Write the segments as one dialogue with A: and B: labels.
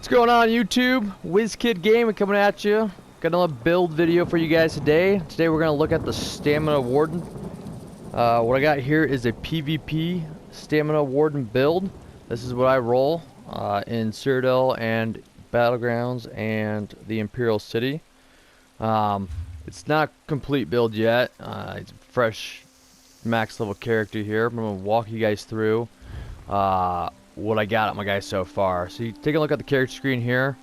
A: What's going on YouTube? WizKid Gaming coming at you. Got another build video for you guys today. Today we're going to look at the Stamina Warden. What I got here is a PvP Stamina Warden build. This is what I roll in Citadel and Battlegrounds and the Imperial City. It's not complete build yet. It's a fresh max level character here. I'm going to walk you guys through what I got on my guys so far. So you take a look at the character screen here.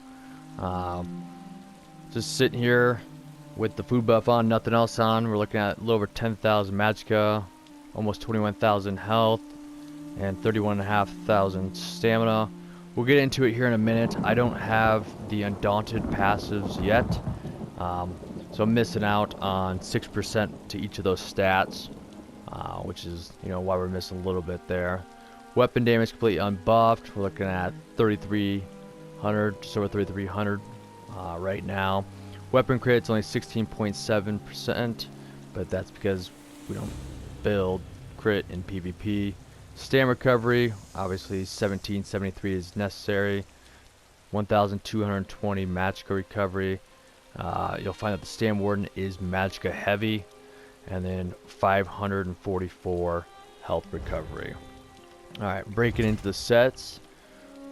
A: Just sitting here with the food buff on, nothing else on. We're looking at a little over 10,000 magicka, almost 21,000 health, and 31,500 stamina. We'll get into it here in a minute. I don't have the Undaunted passives yet, so I'm missing out on 6% to each of those stats, which is, you know, why we're missing a little bit there. Weapon damage completely unbuffed. We're looking at 3,300, just over 3,300 right now. Weapon crit's only 16.7%, but that's because we don't build crit in PvP. Stam recovery, obviously 1773 is necessary. 1,220 magicka recovery. You'll find that the Stam Warden is magicka heavy, and then 544 health recovery. Alright, breaking into the sets.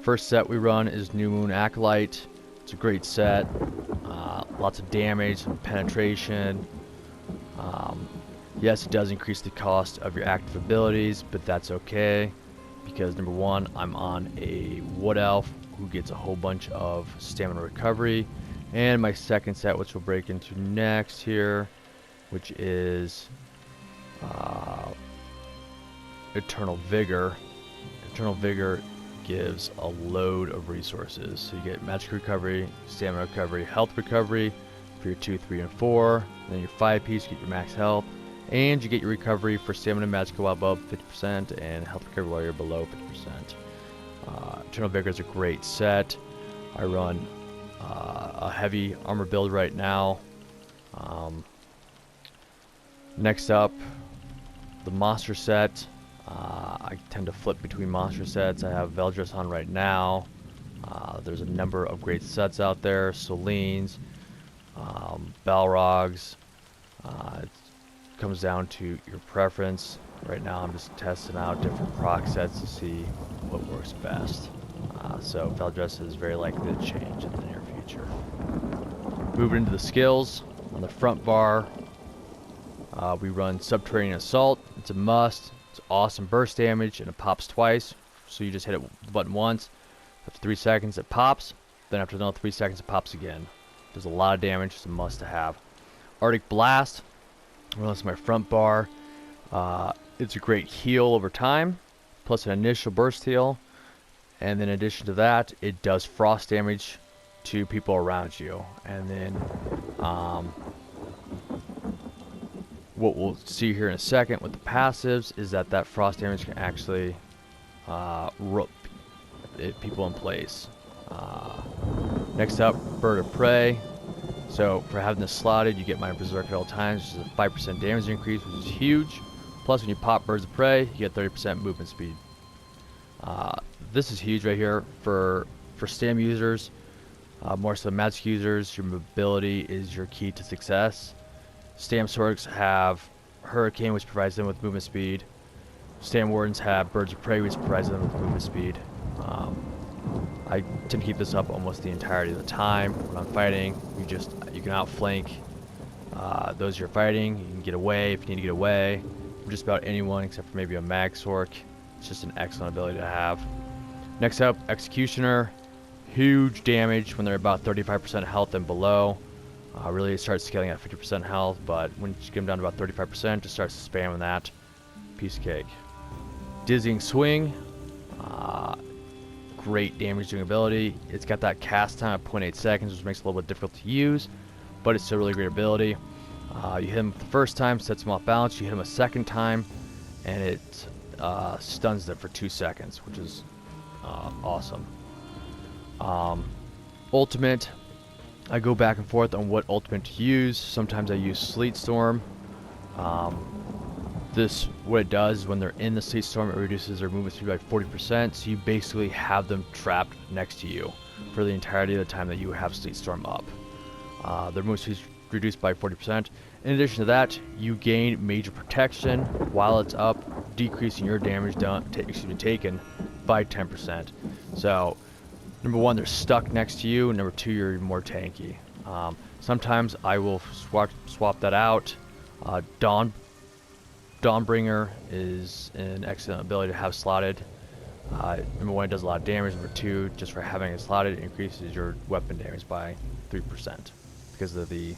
A: First set we run is New Moon Acolyte. It's a great set. Lots of damage and penetration. Yes, it does increase the cost of your active abilities, but that's okay, because number one, I'm on a Wood Elf who gets a whole bunch of stamina recovery. And my second set, which we'll break into next here, which is Eternal Vigor. Eternal Vigor gives a load of resources. So you get magic recovery, stamina recovery, health recovery for your 2, 3, and 4. And then your 5 piece, you get your max health. And you get your recovery for stamina and magic while above 50%, and health recovery while you're below 50%. Eternal Vigor is a great set. I run a heavy armor build right now. Next up, the monster set. I tend to flip between monster sets. I have Veldris on right now. There's a number of great sets out there. Selines, Balrogs. It comes down to your preference. Right now I'm just testing out different proc sets to see what works best. So Veldris is very likely to change in the near future. Moving into the skills. On the front bar, we run Subterranean Assault. It's a must. It's awesome burst damage, and it pops twice. So you just hit the button once. After 3 seconds it pops. Then after another 3 seconds it pops again. Does a lot of damage. It's a must to have. Arctic Blast. Well, that's my front bar. It's a great heal over time, plus an initial burst heal. And then in addition to that, it does frost damage to people around you. And then what we'll see here in a second with the passives is that frost damage can actually rope people in place. Next up, Bird of Prey. So for having this slotted, you get my Berserk at all times, which is a 5% damage increase, which is huge. Plus when you pop Birds of Prey, you get 30% movement speed. This is huge right here for Stam users. More so magic users, your mobility is your key to success. Stam Swords have Hurricane, which provides them with movement speed. Stam Wardens have Birds of Prey, which provides them with movement speed. I tend to keep this up almost the entirety of the time. When I'm fighting, you can outflank those you're fighting. You can get away if you need to get away from just about anyone except for maybe a Mag Sork. It's just an excellent ability to have. Next up, Executioner. Huge damage when they're about 35% health and below. Really it starts scaling at 50% health, but when you get them down to about 35%, just starts spamming that. Piece of cake. Dizzying Swing. Great damage doing ability. It's got that cast time of 0.8 seconds, which makes it a little bit difficult to use, but it's still a really great ability. You hit him the first time, sets him off balance. You hit him a second time, and it stuns them for 2 seconds, which is awesome. Ultimate. I go back and forth on what ultimate to use. Sometimes I use Sleet Storm. This, what it does is when they're in the Sleet Storm, it reduces their movement speed by 40%, so you basically have them trapped next to you for the entirety of the time that you have Sleet Storm up. Their movement speed is reduced by 40%. In addition to that, you gain major protection while it's up, decreasing your damage taken by 10%. So, number one, they're stuck next to you, and number two, you're more tanky. Sometimes I will swap that out. Dawnbringer is an excellent ability to have slotted. Number one, it does a lot of damage. Number two, just for having it slotted, it increases your weapon damage by 3% because of the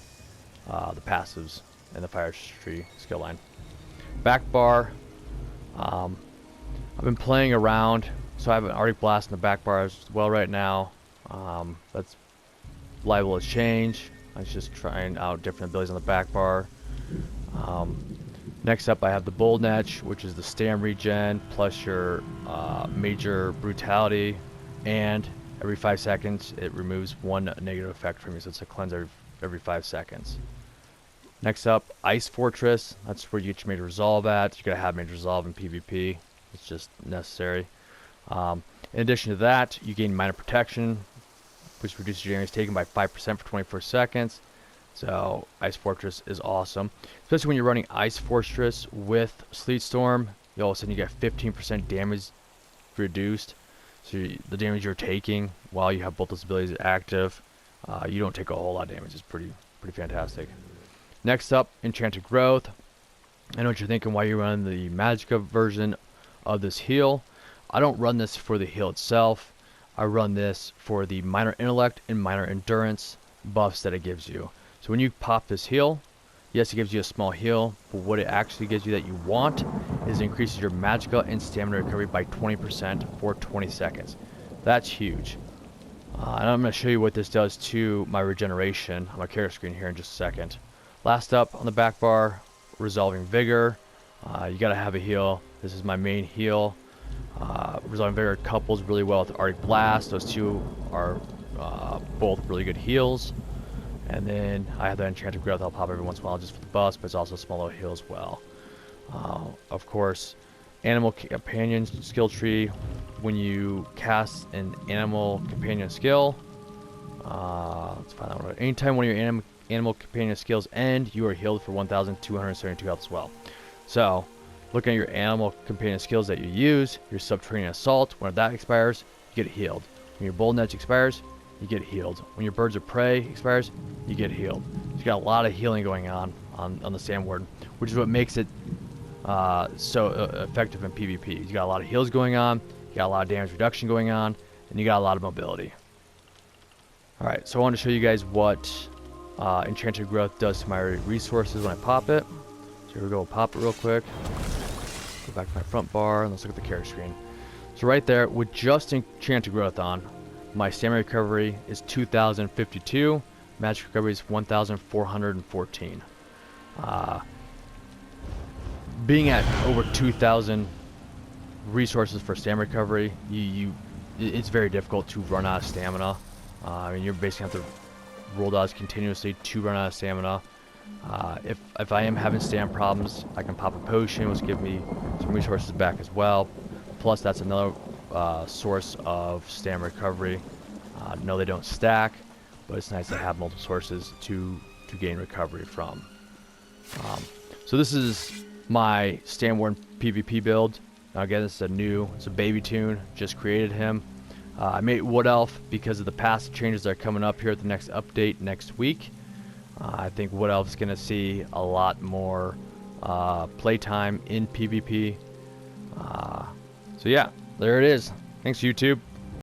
A: passives and the fire tree skill line. Back bar. I've been playing around, so I have an Arctic Blast in the back bar as well right now. That's liable to change. I was just trying out different abilities on the back bar. Next up, I have the Bold Netch, which is the stam regen plus your major brutality, and every 5 seconds it removes one negative effect from you, so it's a cleanse every 5 seconds. Next up, Ice Fortress. That's where you get your major resolve at. You gotta have major resolve in PvP. It's just necessary. In addition to that, you gain minor protection, which reduces your damage taken by 5% for 24 seconds. So Ice Fortress is awesome, especially when you're running Ice Fortress with Sleet Storm. All of a sudden you get 15% damage reduced. So the damage you're taking while you have both those abilities active, you don't take a whole lot of damage. It's pretty fantastic. Next up, Enchanted Growth. I know what you're thinking, why you run the Magicka version of this heal. I don't run this for the heal itself. I run this for the minor intellect and minor endurance buffs that it gives you. So when you pop this heal, yes, it gives you a small heal, but what it actually gives you that you want is it increases your Magicka and stamina recovery by 20% for 20 seconds. That's huge. And I'm going to show you what this does to my regeneration on my character screen here in just a second. Last up on the back bar, Resolving Vigor. You got to have a heal. This is my main heal. Resolving Vigor couples really well with Arctic Blast. Those two are both really good heals. And then I have the Enchanted Growth I'll pop every once in a while just for the buffs, but it's also a small little heal as well. Of course, Animal Companion skill tree. When you cast an Animal Companion skill, let's find out. Anytime one of your Animal Companion skills end, you are healed for 1,272 health as well. So, looking at your Animal Companion skills that you use, your Subterranean Assault, when that expires, you get healed. When your Bold Netch expires, you get healed. When your Birds of Prey expires, you get healed. So you got a lot of healing going on the Sand Warden, which is what makes it so effective in PvP. You got a lot of heals going on, you got a lot of damage reduction going on, and you got a lot of mobility. Alright, so I want to show you guys what Enchanted Growth does to my resources when I pop it. So here we go, we'll pop it real quick. Go back to my front bar, and let's look at the character screen. So right there, with just Enchanted Growth on, my stamina recovery is 2,052. Magic recovery is 1,414. Being at over 2,000 resources for stamina recovery, it's very difficult to run out of stamina. I mean, you're basically have to roll dodge continuously to run out of stamina. If I am having stamina problems, I can pop a potion, which give me some resources back as well. Plus, that's another source of stamina recovery. No, they don't stack, but it's nice to have multiple sources to gain recovery from. So this is my Sand Warden PvP build. Now again, it's a baby tune, just created him. I made Wood Elf because of the passive changes that are coming up here at the next update next week. I think Wood Elf is going to see a lot more playtime in PvP. So yeah, there it is. Thanks YouTube.